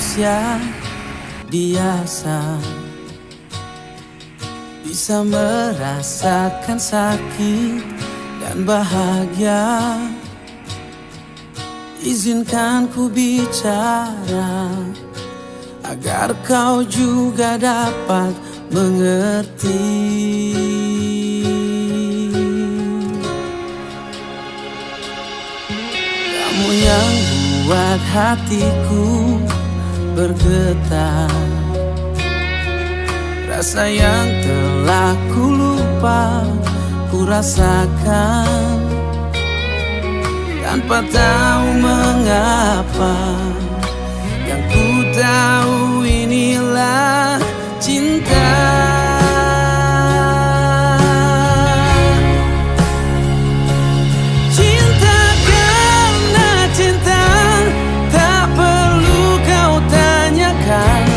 manusia biasa bisa merasakan sakit dan bahagia. Izinkan ku bicara agar kau juga dapat mengerti. Kamu yang buat hatiku bergetar, rasa yang telah ku lupa ku rasakan tanpa tahu mengapa. Yang ku tahu inilah cinta. Cinta karena cinta, tak perlu kau tanyakan.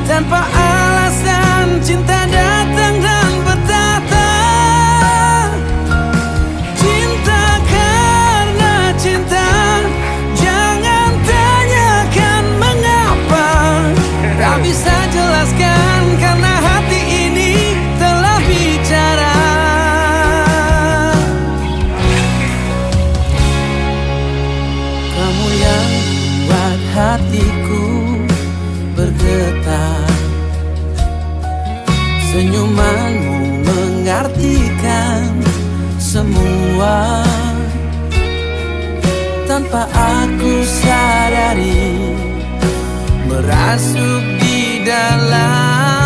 Tanpa alasan cinta datang dan bertata. Cinta karena cinta, jangan tanyakan mengapa. Tak bisa jelaskan karena hati ini telah bicara. Kamu yang buat hatiku bergetar, senyumanmu mengartikan semua. Tanpa aku sadari, merasuk di dalam